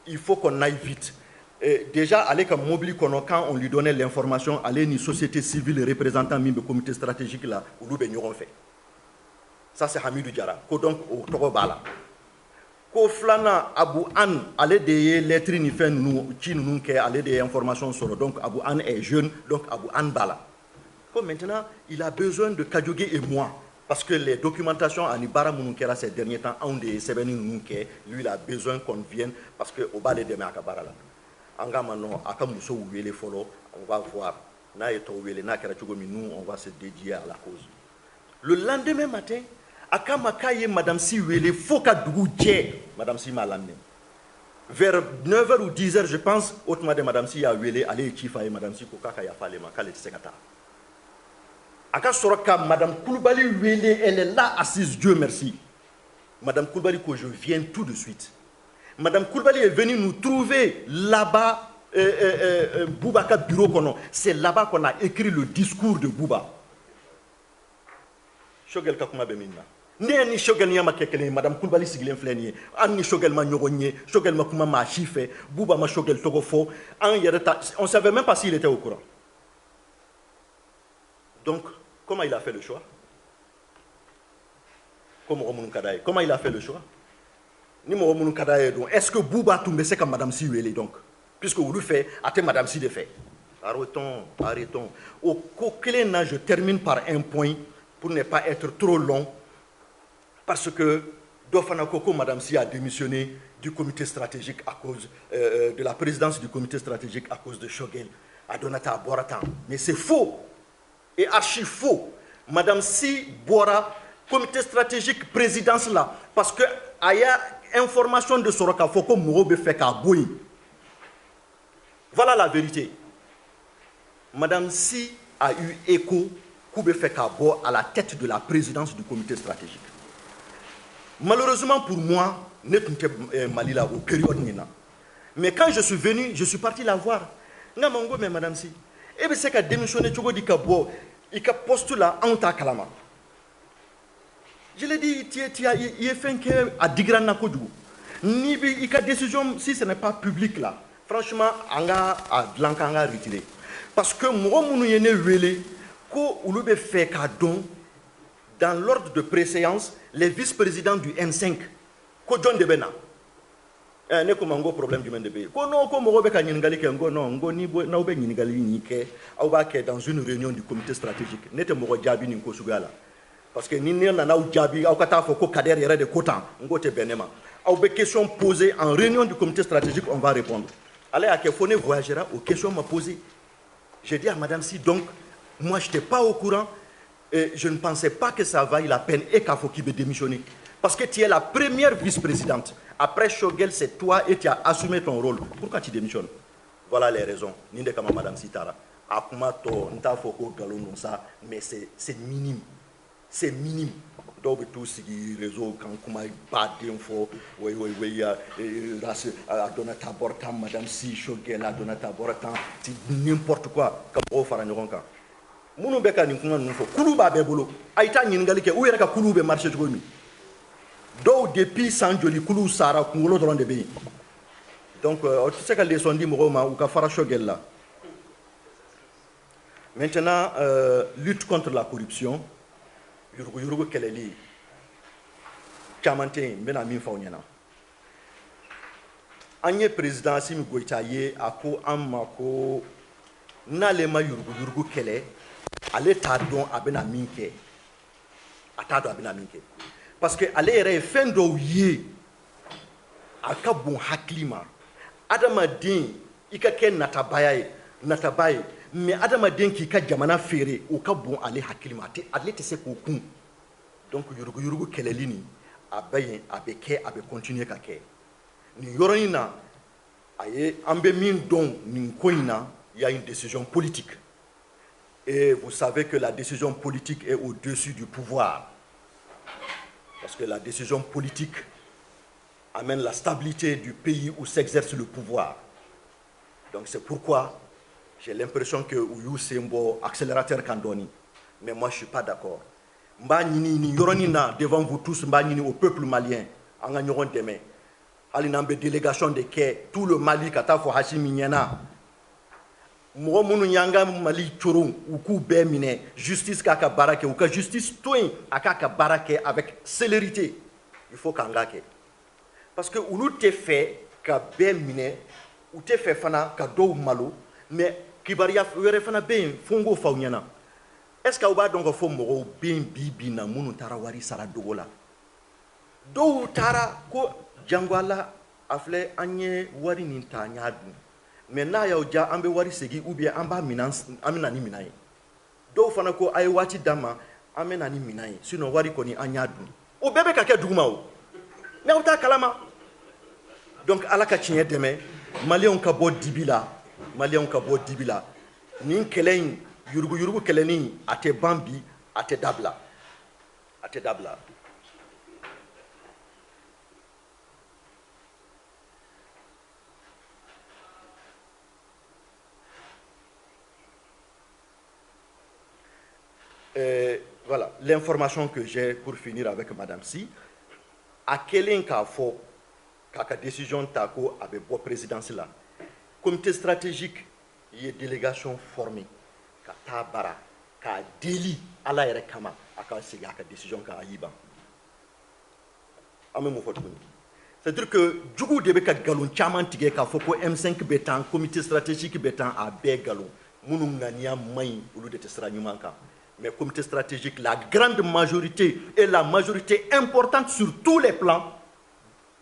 il faut qu'on aille vite. Et déjà, avec Mobili Kono, quand on lui donnait l'information, aller une société civile représentant le comité stratégique là, où nous avons fait. Ça c'est Hamidou Diara. Donc au Togobala. Ko flana Abu An allait des lettres ni fait nous qui nous qui allait des informations sur donc Abu An est jeune donc Abu An Bala. Comme maintenant il a besoin de Kadjogé et moi parce que les documentations à Nibara Mounkera ces derniers temps ont des Sebeni Mouké lui il a besoin qu'on vienne parce que au bas de demain à Kabarala. Angamano Akamuso ou les follow on va voir na eto wele na kera chugo nous on va se dédier à la cause. Le lendemain matin Akamakaye Madame Si Wele Foka Dougoudié, Madame Si Malamne. Vers 9h ou 10h, je pense, autrement de Madame Si Wele, allez Chifaye, Madame Si Kokaka Yafale, Makale Sekata. Aka Soroka, Madame Koulibaly Wele, elle est là assise, Dieu merci. Madame Koulibaly, que je viens tout de suite. Madame Koulibaly est venue nous trouver là-bas, Boubaka Bureau Kono. C'est là-bas qu'on a écrit le discours de Bouba. Choguel Kakuma Bemina. Ni Choguel Nyama Kekele, Madame Koulibaly Sigilen Flenier, Anni Choguel Magnoronnier, Choguel Makuma ma chiffé, Bouba ma Choguel Togofo, on ne savait même pas s'il était au courant. Donc, comment il a fait le choix? Comment il a fait le choix? Est-ce que Bouba Toumbe c'est comme Madame Siwele donc? Puisque vous le faites, attendez Madame Si de fait. Arrêtons. Au Coquelin, je termine par un point pour ne pas être trop long. Parce que Dofana Koko, Madame Si a démissionné du comité stratégique à cause de la présidence du comité stratégique à cause de Choguel, Adonata Boratan. Mais c'est faux et archi faux. Madame Si Bora, comité stratégique présidence là, parce que il y a information de Soroka Foko Mourobe Feka Boui. Voilà la vérité. Madame Si a eu écho Koube Feka Bo à la tête de la présidence du comité stratégique. Malheureusement pour moi, Malila au période Nina. Mais quand je suis venu, je suis parti la voir. Namango, mais Madame Si. Et bien c'est qu'à démissionner, tu dis Kabo, il a postulé en ta kalama. Je l'ai dit, il est fait à Digran Nakodou. Ni il a décision, si ce n'est pas public là, franchement, Anga a Blankanga retiré. parce que moi munu yene wele ko ulu be fait ka don dans l'ordre de préséance les vice-présidents du M5 ko John de Bena ne ko mango problème du de pays ko non ko mo be ka nyingali ke ngo non ngo ni bo na be nyingali ni ke aw ba ke dans une réunion du comité stratégique nete mo jabi ni ko sugala parce que ni ne na aw jabi aw kata fo ko kader yere de kotan ngo te benema aw be question posée en réunion du comité stratégique on va répondre allez à que Foné voyagera aux questions m'a posées. J'ai dit à madame si donc moi je n'étais pas au courant et je ne pensais pas que ça vaille la peine et qu'il faut qu'il démissionne parce que tu es la première vice-présidente. Après Shogel, c'est toi et tu as assumé ton rôle. Pourquoi tu démissionnes? Voilà les raisons. Ninde kama madame Sitara. Akumato, nta foko galon ça, mais c'est minime. C'est minime. Donc tout ce qui réseau quand kuma pas d'infos, oui race a donné ta bortam madame si Shogel a donné ta bortam, c'est n'importe quoi comme au faranyoronka. Munu beka ni kuma nufo kulu ba be bolo. Aita nyingali ke uyera ka kulu be marché jogomi. Donc depuis sans joli kulu sara kungolo doron de pays. Donc tu sais que les leçon dit moroma ou ka fara Shogel là. Maintenant lutte contre la corruption. Yurugu keleli chamante mena min fawnyana anye président Assimi Goïta ye ako amako nalema yurugu kele ale ta don abena minke atado abena minke parce que ale yere fin do ye aka bon haklima adamadin ikake natabaye mais adamaden ki ka jamana fere o ka bon ale haklima ale te se ko kun donc yurugu kelelini abayen abeke abe continuer ka ke ni yoronina aye ambe min don ni koina il y a une décision politique et vous savez que la décision politique est au-dessus du pouvoir parce que la décision politique amène la stabilité du pays où s'exerce le pouvoir donc c'est pourquoi j'ai l'impression que Ouyou c'est un bon accélérateur Kandoni. Mais moi, je ne suis pas d'accord. Devant vous tous, au peuple malien, en gagnant demain. Alinambe délégation de quai, tout le Mali, Katafo Hashimi Nyana. Moi, mon Nyanga Mali Choron, ou Koubé Mine, justice Kaka Barake, ou que justice Toin, Akaka Barake avec célérité. Il faut qu'Angake. Parce que Oulu te fait, Kabé Mine, ou te fait Fana, Kado Malo, mais kibaria were fana ben fongo fawnyana est-ce que oba donc fo mo ben bibi na munu tarawari sara dogola do tara ko jangwala afle anye wari ni tanya du mais na ya oja ambe wari segi ou bien amba minance amina ni minaye do fana ko ay wati dama amena ni minaye sinon wari ko ni anya du o bebe ka ke duguma o mais o ta kalama donc alaka tiye deme malien ka bo dibila Malien ka bo dibila nin kelen yurugu keleni ate bambi ate dabla voilà l'information que j'ai pour finir avec madame Si à kelen ka fo kaka décision tako avec bo présidence là comité stratégique, il y a délégation formée. Ka bara, ka deli ala yere kama, aka sigi aka décision ka yiba. Ame mo fotu. C'est-à-dire que djugu debe ka galon chaman tige ka foko M5 betan, comité stratégique betan a be galon. Munu ngania mai ulu de tesra nyumanka. Mais comité stratégique, la grande majorité et la majorité importante sur tous les plans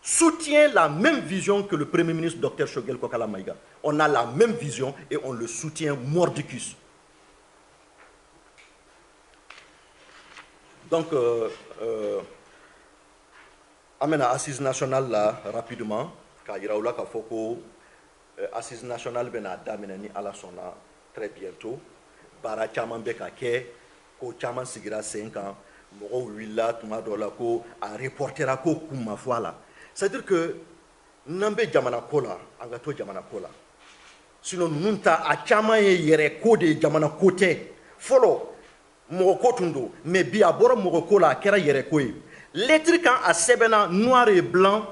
soutient la même vision que le Premier ministre Dr Shogel Kokala Maïga. On a la même vision et on le soutient mordicus. Donc, amena assise nationale là rapidement, car il y aura assise nationale bena damenani à la sona très bientôt. Bara chaman beka ke ko chaman sigira 5 ans, moro willa tuma dola ko a reportera ko kuma foala. C'est-à-dire que Nambe Jamana Kola, Angato Jamana Kola. Sinon, nous a chama yere kode Jamana Kote. Follow Mokotundo, mais Biabora Mokola, Kera yere koe. Lettre quand à Sebena, noir et blanc,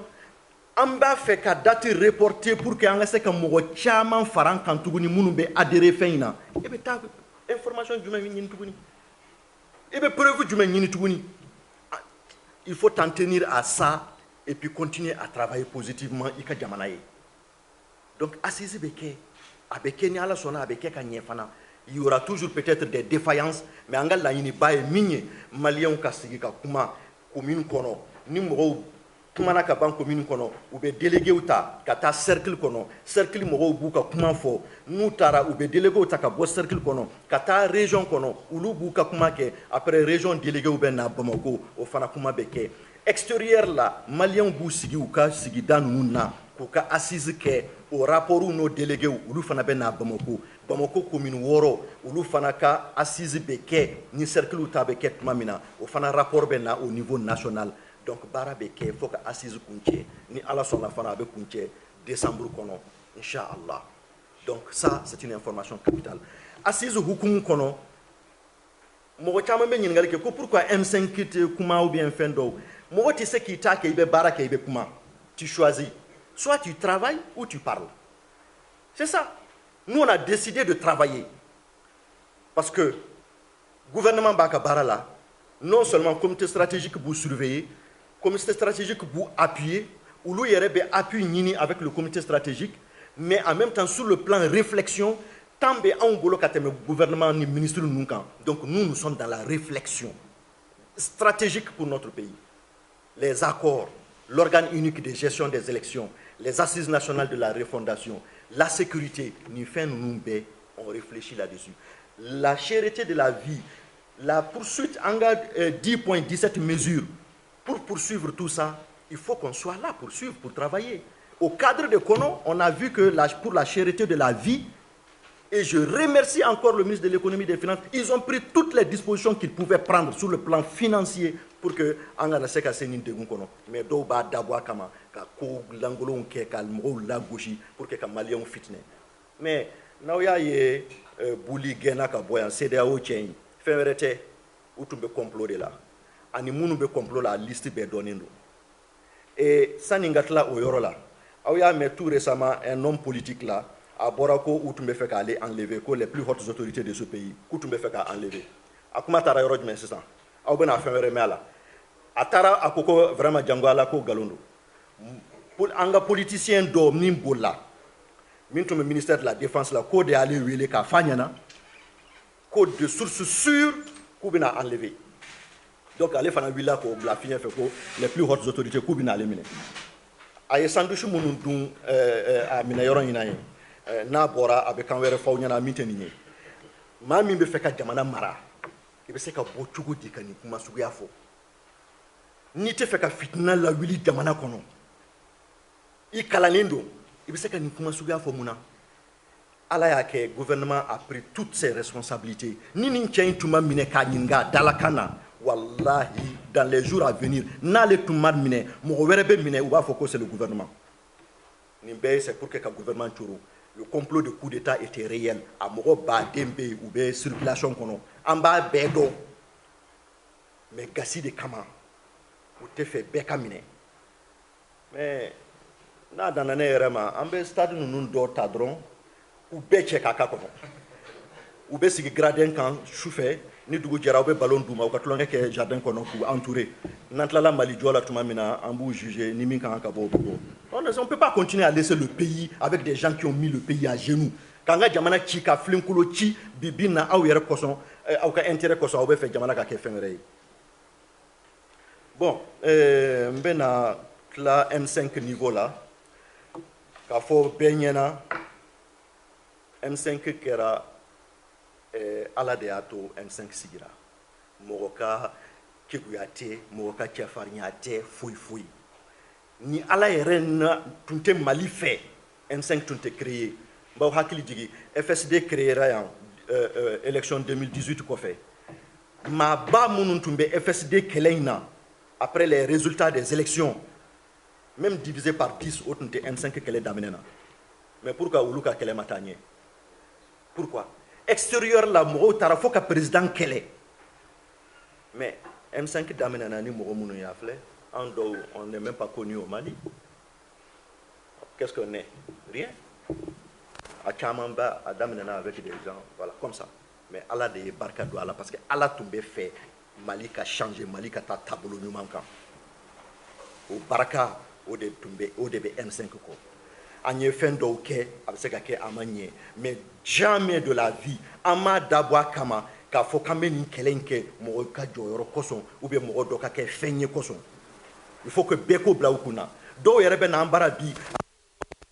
an b'a fɛ ka date reporter pour que an ka se ka mɔgɔ caman fara an kan tuguni minnu bɛ adhérer fɛn in na e bɛ taa information jumɛn ɲini tuguni e bɛ preuve jumɛn ɲini tuguni il faut t'en tenir à ça et puis continuer à travailler positivement i ka jamana ye donc assise bɛ kɛ a bɛ kɛ ni Ala sɔnna a bɛ kɛ ka ɲɛ fana il y aura toujours peut-être des défaillances mais an ka laɲiniba ye min ye maliyɛnw ka sigi ka kuma commune kɔnɔ ni mɔgɔw kumana ka ban commune kɔnɔ u bɛ délégués ta ka taa cercle kɔnɔ cercle mɔgɔw b'u ka kuma fɔ n'u taara u bɛ délégués ta ka bɔ cercle kɔnɔ ka taa région kɔnɔ olu b'u ka kuma kɛ après région délégués bɛ na Bamako o fana kuma bɛ kɛ extérieur la maliyɛnw b'u sigi u ka sigida ninnu na k'u ka assise kɛ o rapports n'o délégués olu fana bɛ na Bamako Bamako commune 6 olu fana ka assise bɛ kɛ ni cercle ta bɛ kɛ tuma min na o fana rapport bɛ na au niveau national donc baara bɛ kɛ fo ka assise kuncɛ ni Ala sɔnna fana a bɛ kuncɛ décembre kɔnɔ inchallah donc ça c'est une information capitale assise hukumu kɔnɔ mɔgɔ caman bɛ ɲininkali kɛ ko pourquoi M5 tɛ kuma ou bien fɛn dɔw mɔgɔ tɛ se k'i ta kɛ i bɛ baara kɛ i bɛ kuma tu choisis soit tu travailles ou tu parles c'est ça nous on a décidé de travailler parce que gouvernement b'a ka baara la non seulement comité stratégique b'u surveiller comité stratégique b'u appuyer olu yɛrɛ bɛ appui ɲini avec le comité stratégique mais en même temps sur le plan réflexion temps bɛ anw bolo ka tɛmɛ gouvernement ni ministre ninnu kan donc nous sommes dans la réflexion stratégique pour notre pays les accords l'organe unique de gestion des élections les assises nationales de la refondation la sécurité ni fɛn ninnu bɛɛ on réfléchit là-dessus la cherté de la vie la poursuite en 10.17 mesures pour poursuivre tout ça il faut qu'on soit là pour suivre pour travailler au cadre de Kono on a vu que pour la cherté de la vie et je remercie encore le ministre de l'économie et des finances ils ont pris toutes les dispositions qu'ils pouvaient prendre sur le plan financier pour que an kana se ka se nin degun kɔnɔ mais dɔw b'a dabɔ a kama ka ko lankolonw kɛ ka mɔgɔw lagosi pour que ka maliyɛnw fitinɛ mais n'aw y'a ye boli gɛnna ka bɔ yan CEDEAO cɛ in fɛn wɛrɛ tɛ u tun bɛ complot de la ani minnu bɛ complot la a liste bɛɛ dɔnnen don et sani n ka tila o yɔrɔ la aw y'a mɛn tout récemment un homme politique là a bɔra ko u tun bɛ fɛ k'ale enlever ko les plus hautes autorités de ce pays k'u tun bɛ fɛ k'a enlever a kuma taara yɔrɔ jumɛn sisan aw bɛna fɛn wɛrɛ mɛn a la a taara a ko ko vraiment jango ala ko nkalon don an ka politicien dɔ min bolila min tun bɛ ministère de la défense la k'o de y'ale wele k'a f'a ɲɛna ko de source sûre k'u bɛna enlever donc ale fana wulila k'o bila fiɲɛ fɛ ko les plus hautes autorités k'u bɛna ale minɛ a ye sandwich minnu dun a minɛ yɔrɔ in na ye n'a bɔra a bɛ kan wɛrɛ f'aw ɲɛna min tɛ nin ye maa min bɛ fɛ ka jamana mara i bɛ se ka bɔ cogo di ka nin kuma suguya fɔ n'i tɛ fɛ ka fitina lawuli jamana kɔnɔ i kalannen don i bɛ se ka nin kuma suguya fɔ mun na ala y'a kɛ gouvernement a pris toutes ses responsabilités ni nin cɛ in tun ma minɛ k'a ɲininka dalakan na wallahi dans les jours à venir n'ale tun ma minɛ mɔgɔ wɛrɛ bɛ minɛ u b'a fɔ ko c'est le gouvernement nin bɛɛ c'est pour que ka gouvernement coro le complot de coup d'état était réel a mɔgɔ baden bɛ yen u bɛ circulation kɔnɔ an b'a bɛɛ dɔn mais gasi de kama u tɛ fɛ bɛɛ ka minɛ mais n'a danna ne yɛrɛ ma an bɛ stade ninnu dɔw ta dɔrɔn u bɛɛ cɛ k'a ka kɔnɔ u bɛ sigi gradin kan sufɛ ni dugu jɛra u bɛ ballon d'u ma u ka tulonkɛ kɛ jardin kɔnɔ k'u entourer n'an tilala Mali jɔ la tuma min na an b'u juger ni min kan ka bɔ o bɛ bɔ on ne peut pas continuer à laisser le pays avec des gens qui ont mis le pays à genoux k'an ka jamana ci ka filenkolo ci bi bi na aw yɛrɛ kɔsɔn aw ka intérêt kɔsɔn aw bɛ fɛ jamana ka kɛ fɛn wɛrɛ ye bon n bɛna tila M5 niveau la k'a fɔ bɛɛ ɲɛna M5 kɛra ala de y'a to M5 sigira mɔgɔ ka keguya tɛ mɔgɔ ka cɛfarinya tɛ foyi foyi ni ala yɛrɛ na tun tɛ Mali fɛ M5 tun tɛ créé n b'aw hakili jigin FSD créera yan élection 2018 kɔfɛ maaba minnu tun bɛ FSD kɛlɛ in na après les résultats des élections même divisé par 10 o tun tɛ M5 kɛlɛ daminɛ na mais pourquoi olu ka kɛlɛ ma taa ɲɛ pourquoi extérieur la mɔgɔw taara fo ka président kɛlɛ mais M5 daminɛna ni mɔgɔ minnu y'a filɛ an dɔw on n'est même pas connu au Mali qu'est-ce qu'on est? Rien. À Chamamba, à Daminana avec des gens, voilà, comme ça. Mais Allah de barka do Allah, parce que Allah tombé fait, Mali a changé, Mali a ta tableau nous manquant. Au barka, au de tombé, au de M5 ko. Anye fin d'ok, avec ce qu'à amanye, mais jamais de la vie, ama d'abwa kama, k'a faut quand même une kelenke, mon kadjo koson, ou bien mon doka ke fenye koson. Il faut que beko blaoukuna. Do yerebe na ambara bi.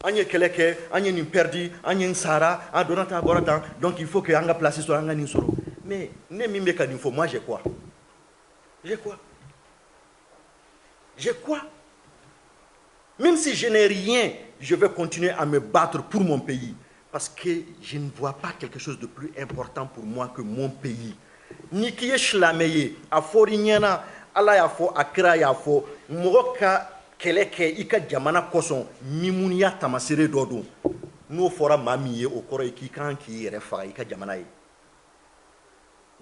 Anye keleke, anye ni perdi, anye sara, a donata borata. Donc il faut que anga place sur anga ni soro. Mais ne mi meka d'info, moi j'ai quoi? J'ai quoi? J'ai quoi? Même si je n'ai rien, je vais continuer à me battre pour mon pays. Parce que je ne vois pas quelque chose de plus important pour moi que mon pays. Ni qui est chlameye, a forignana, ala ya fo, akra ya fo, moroka keleke, ika jamana koson, mimounia tamasere dodo. Nous fora mamiye au koro ki kan ki refa, ika jamana yi.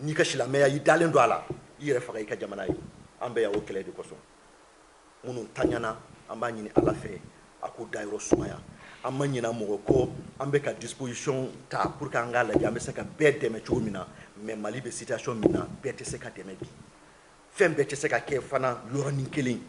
Ni ka chlameye, yi dalen do ala, yi refa, ika jamana yi. Ambe ya o kele de koson. Mounou tanyana, amba nyini ala fe, ako dairo sumaya. Amba nyina moroko, ambe ka disposition ta pour kanga la jambe se ka bête me chomina, mais Mali be situation mina, bête se ka deme bi. Fem bête se ka ke fana yoroni keling.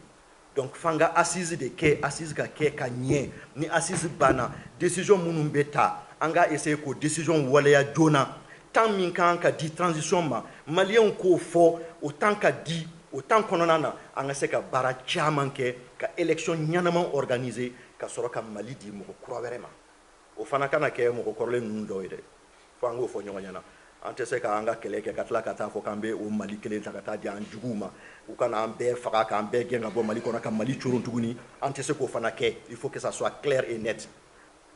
Donc fanga assise de ke, assise ka ke ka nye, ni assise bana, décision mounou beta, anga essayer ko décision wale ya jona. Tant min kan ka di transition ma, Malien ko fo, autant ka di, autant kononana, anga se ka bara chamanke, ka élection nyanama organisée, ka soroka Mali di moko kurawerema. O fana kana ke moko korle nundo ide. Fango fo nyonyana. Ante se ka anga keleke katla kata fo kambe o Mali kele takata di anjuguma. Ou kana ambe faka ka ambe genga bo Mali kona ka Mali choron tuguni. Ante se ko fana ke, il faut que ça soit clair et net.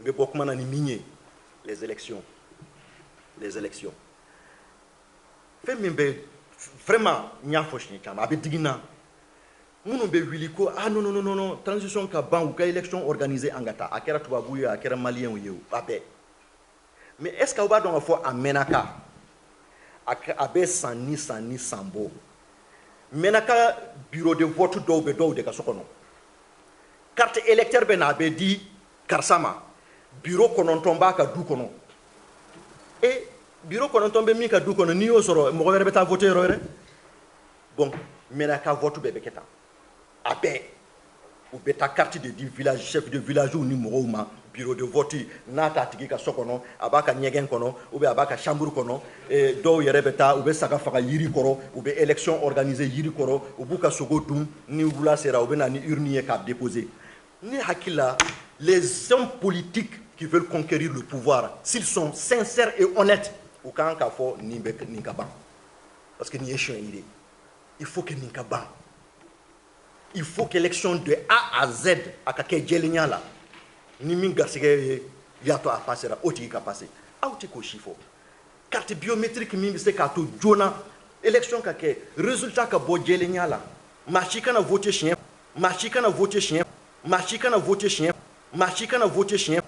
Mais bokuma na ni migné les élections. Les élections. Fait mimbe vraiment nya fo shini kama abe digina. Mounou be wili ko ah non transition ka ban ou ka élection organisée angata akera tubabu ya akera malien ou yeu abe. Mais est-ce que va donc faut amenaka abe sani sambo menaka bureau de vote do be do de ka sokono carte électeur be na be di karsama bureau kononton ba ka du kono et bureau kononton be mi ka du kono ni yo soro mo ko be ta voter rore bon menaka vote be keta abe ou beta carte de village chef de village ou numéro ma bureau de vote nata tigi ka sokono abaka nyegen kono ou be abaka chambre kono e do yere beta ou be saka faka yiri koro ou be élection organisée yiri koro ou buka sogodum ni wula sera ou be na ni urnier ka déposer ni hakila les hommes politiques qui veulent conquérir le pouvoir s'ils sont sincères et honnêtes ou kan ka fo ni be ni ka ban parce que ni échoué il faut que ni ka ban. Il faut que l'élection de A à Z à kake djelinya la ni min garsige yato a passer a oti ka passer auti ko chifo carte biométrique min se ka to jona élection kake résultat ka bo djelinya la machika na voter chien machika na voter chien machika na voter chien machika na voter chien